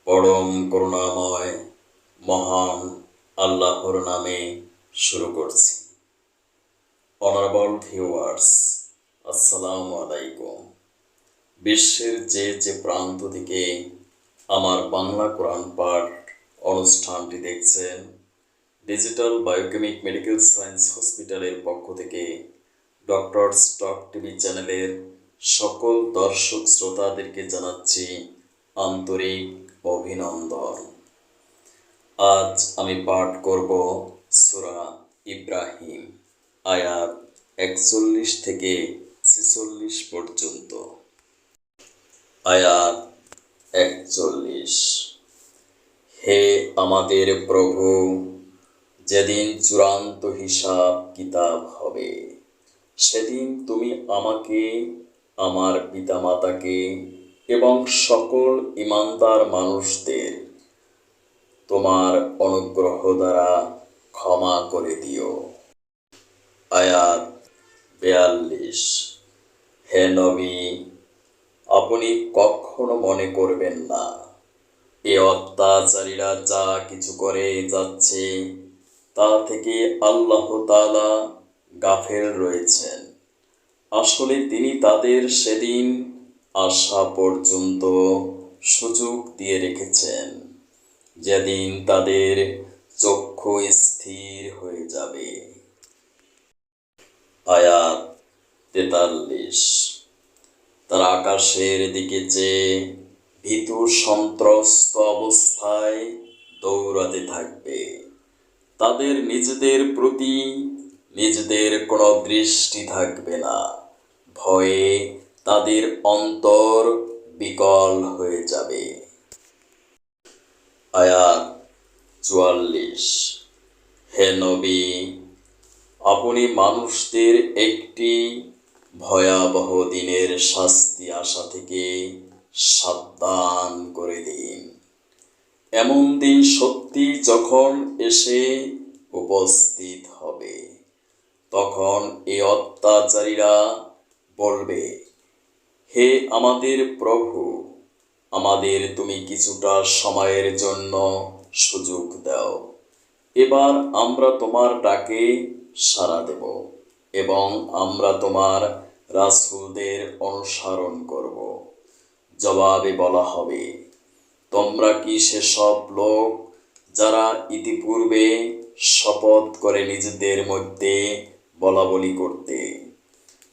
পরম করুণাময় মহান আল্লাহর নামে শুরু করছি। অনারেবল ভিউয়ার্স, আসসালামু আলাইকুম। বিশ্বের যে প্রান্ত থেকে আমার বাংলা কোরআন পাঠ অনুষ্ঠানটি দেখছেন, ডিজিটাল বায়োকেমিক মেডিকেল সায়েন্স হসপিটালের পক্ষ থেকে ডক্টরস টক টিভি চ্যানেলের সকল দর্শক শ্রোতাদেরকে জানাচ্ছি আন্তরিক অভিনন্দন। আজ আমি পাঠ করব সূরা ইব্রাহিম, আয়াত 41 থেকে 46 পর্যন্ত। আয়াত 41। হে আমাদের প্রভু, যেদিন চূড়ান্ত হিসাব কিতাব হবে, সেদিন তুমি আমাকে, আমার পিতামাতাকে এবং সকল ঈমানদার মানুষদের তোমার অনুগ্রহ দ্বারা ক্ষমা করে দিও। আয়াত 42। হে নবী, আপনি কখনো মনে করবেন না এ অত্যাচারীরা যা কিছু করে যাচ্ছে তা থেকে আল্লাহ তাআলা গাফেল রয়েছেন। আসলে তিনি তাদের সেদিন আসা পর্যন্ত সুযোগ দিয়ে রেখেছেন, যেদিন তাদের চক্ষু স্থির হয়ে যাবে। আয়াত 43। তারা আকাশের দিকে চেয়ে ভীতু সন্ত্রস্ত অবস্থায় দৌড়াতে থাকবে। তাদের নিজেদের প্রতি নিজেদের কোনো দৃষ্টি থাকবে না। ভয়ে তাদের অন্তর বিকল হয়ে যাবে। আয়াত 44। হে নবী, আপনি মানুষদের একটি ভয়াবহ দিনের শাস্তি আসা থেকে সাবধান করে দিন। এমন দিন সত্যি যখন এসে উপস্থিত হবে, তখন এই অত্যাচারীরা বলবে, হে আমাদের প্রভু, আমাদের তুমি কিছুটা সময়ের জন্য সুযোগ দাও। এবার আমরা তোমার ডাকে সাড়া দেব এবং আমরা তোমার রাসূলদের অনুসরণ করব। জবাবে বলা হবে, তোমরা কি সেসব লোক যারা ইতিপূর্বে শপথ করে নিজেদের মধ্যে বলাবলি করতে,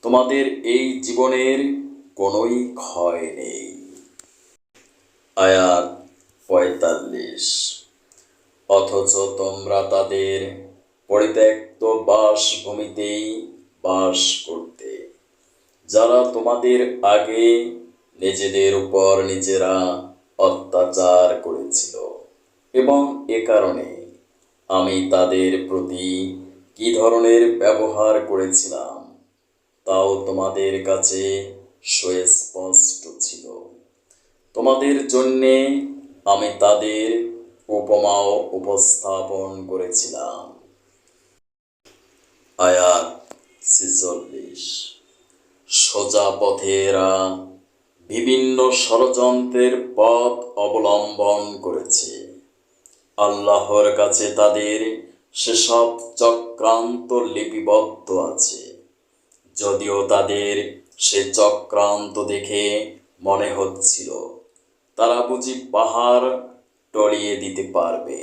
তোমাদের এই জীবনের কোনোই ক্ষয় নেই। আয়াত 45। অথচ তোমরা তাদের পরিত্যক্ত বাসভূমিতেই বাস করতে, যারা তোমাদের আগে নিজেদের উপর নিজেরা অত্যাচার করেছিল, এবং এ কারণে আমি তাদের প্রতি কি ধরনের ব্যবহার করেছিলাম তাও তোমাদের কাছে সুস্পষ্ট ছিল। তোমাদের জন্যে আমি তাদের উপমাও উপস্থাপন করেছিলাম। আয়াত 46। সোজা পথেরা বিভিন্ন ষড়যন্ত্রের পথ অবলম্বন করেছে। আল্লাহর কাছে তাদের সেসব চক্রান্ত লিপিবদ্ধ আছে। যদিও তাদের সে চক্রান্ত দেখে মনে হচ্ছিল তারা বুঝি পাহাড় টলিয়ে দিতে পারবে।